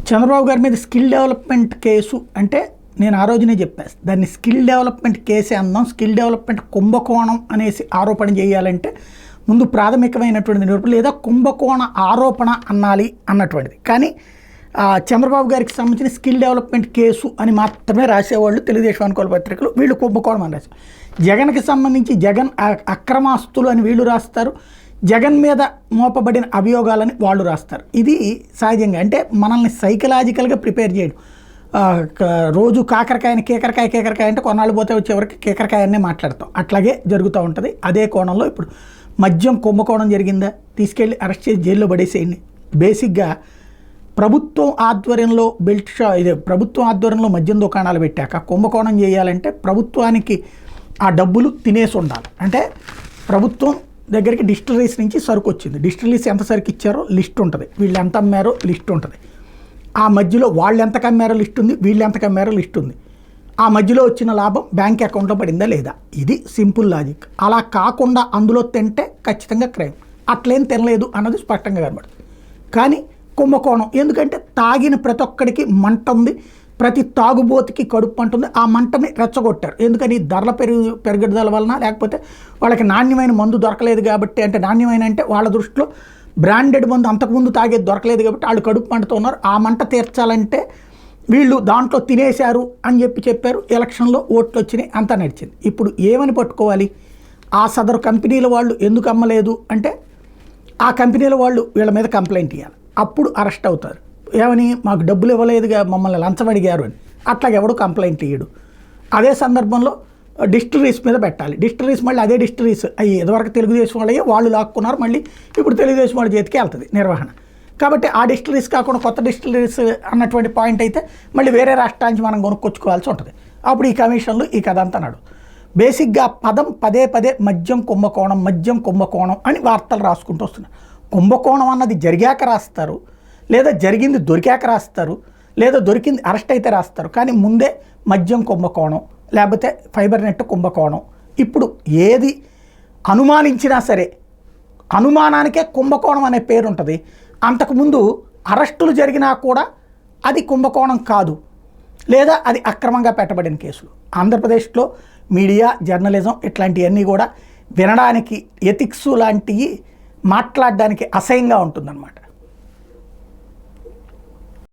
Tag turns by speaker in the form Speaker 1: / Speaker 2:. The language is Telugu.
Speaker 1: చంద్రబాబు గారి మీద స్కిల్ డెవలప్మెంట్ కేసు అంటే నేను ఆ రోజునే చెప్పాను, దాన్ని స్కిల్ డెవలప్మెంట్ కేసే అందాం. స్కిల్ డెవలప్మెంట్ కుంభకోణం అనేసి ఆరోపణ చేయాలంటే ముందు ప్రాథమికమైనటువంటి నిరూపణ లేదా కుంభకోణ ఆరోపణ అనాలి అన్నటువంటిది. కానీ చంద్రబాబు గారికి సంబంధించిన స్కిల్ డెవలప్మెంట్ కేసు అని మాత్రమే రాసేవాళ్ళు తెలుగుదేశం అనుకూల పత్రికలు. వీళ్ళు కుంభకోణం అని రాశారు. జగన్కి సంబంధించి జగన్ అక్రమాస్తులు అని వీళ్ళు రాస్తారు, జగన్ మీద మోపబడిన అభియోగాలని వాళ్ళు రాస్తారు. ఇది సహజంగా అంటే మనల్ని సైకలాజికల్గా ప్రిపేర్ చేయడం. రోజు కాకరకాయని కేకరకాయ అంటే కొన్నాళ్ళు పోతే వచ్చేవరకు కేకరకాయనే మాట్లాడతాం. అట్లాగే జరుగుతూ ఉంటుంది. అదే కోణంలో ఇప్పుడు మద్యం కుంభకోణం జరిగిందా, తీసుకెళ్ళి అరెస్ట్ చేసి జైల్లో పడేసేయండి. బేసిక్గా ప్రభుత్వం ఆధ్వర్యంలో ప్రభుత్వం ఆధ్వర్యంలో మద్యం దుకాణాలు పెట్టాక కుంభకోణం చేయాలంటే ప్రభుత్వానికి ఆ డబ్బులు తినేసి ఉండాలి. అంటే ప్రభుత్వం దగ్గరికి డిస్టిలరీస్ నుంచి సరుకు వచ్చింది, డిస్టిలరీస్ ఎంత సరుకు ఇచ్చారో లిస్ట్ ఉంటుంది, వీళ్ళు ఎంత అమ్మారో లిస్ట్ ఉంటుంది, ఆ మధ్యలో వాళ్ళు ఎంత కమ్మారో లిస్ట్ ఉంది, వీళ్ళు ఎంత కమ్మారో లిస్ట్ ఉంది, ఆ మధ్యలో వచ్చిన లాభం బ్యాంక్ అకౌంట్లో పడిందా లేదా. ఇది సింపుల్ లాజిక్. అలా కాకుండా అందులో తింటే ఖచ్చితంగా క్రైమ్. అట్లేం తినలేదు అన్నది స్పష్టంగా కనబడుతుంది. కానీ కుంభకోణం ఎందుకంటే తాగిన ప్రతి ఒక్కడికి మంట ఉంది, ప్రతి తాగుబోతుకి కడుపు అంటుంది. ఆ మంటని రెచ్చగొట్టారు. ఎందుకని ధరల పెరుగుదల వలన, లేకపోతే వాళ్ళకి నాణ్యమైన మందు దొరకలేదు కాబట్టి. అంటే నాణ్యమైన అంటే వాళ్ళ దృష్టిలో బ్రాండెడ్ మందు అంతకుముందు తాగేది దొరకలేదు కాబట్టి వాళ్ళు కడుపు మంటతో ఉన్నారు. ఆ మంట తీర్చాలంటే వీళ్ళు దాంట్లో తినేశారు అని చెప్పారు. ఎలక్షన్లో ఓట్లు వచ్చినాయి, అంతా నడిచింది. ఇప్పుడు ఏమని పట్టుకోవాలి? ఆ సదరు కంపెనీల వాళ్ళు ఎందుకు అమ్మలేదు అంటే ఆ కంపెనీల వాళ్ళు వీళ్ళ మీద కంప్లైంట్ ఇవ్వాలి. అప్పుడు అరెస్ట్ అవుతారు. ఏమని, మాకు డబ్బులు ఇవ్వలేదుగా, మమ్మల్ని లంచం అడిగారు అని. అట్లాగే ఎవడు కంప్లైంట్ ఇయ్యడు. అదే సందర్భంలో డిస్టిలరీస్ మీద పెట్టాలి. డిస్టిలరీస్ మళ్ళీ అదే డిస్టిలరీస్ అయ్యి ఇదివరకు తెలుగుదేశం వాళ్ళే వాళ్ళు లాక్కున్నారు, మళ్ళీ ఇప్పుడు తెలుగుదేశం వాళ్ళ చేతికి వెళ్తుంది నిర్వహణ. కాబట్టి ఆ డిస్టిలరీస్ కాకుండా కొత్త డిస్టిలరీస్ అన్నటువంటి పాయింట్ అయితే మళ్ళీ వేరే రాష్ట్రాల నుంచి మనం కొనుక్కొచ్చుకోవాల్సి ఉంటుంది. అప్పుడు ఈ కమిషన్లు ఈ కథ అంతా నడు. బేసిక్గా పదం పదే మద్యం కుంభకోణం అని వార్తలు రాసుకుంటూ వస్తున్నారు. కుంభకోణం అన్నది జరిగాక రాస్తారు, లేదా జరిగింది దొరికాక రాస్తారు, లేదా దొరికింది అరెస్ట్ అయితే రాస్తారు. కానీ ముందే మద్యం కుంభకోణం, లేకపోతే ఫైబర్ నెట్ కుంభకోణం. ఇప్పుడు ఏది అనుమానించినా సరే అనుమానానికే కుంభకోణం అనే పేరు ఉంటుంది. అంతకుముందు అరెస్టులు జరిగినా కూడా అది కుంభకోణం కాదు, లేదా అది అక్రమంగా పెట్టబడిన కేసులు. ఆంధ్రప్రదేశ్లో మీడియా, జర్నలిజం ఇట్లాంటివన్నీ కూడా వినడానికి ఎథిక్స్ లాంటివి మాట్లాడడానికి అసహ్యంగా ఉంటుందన్నమాట.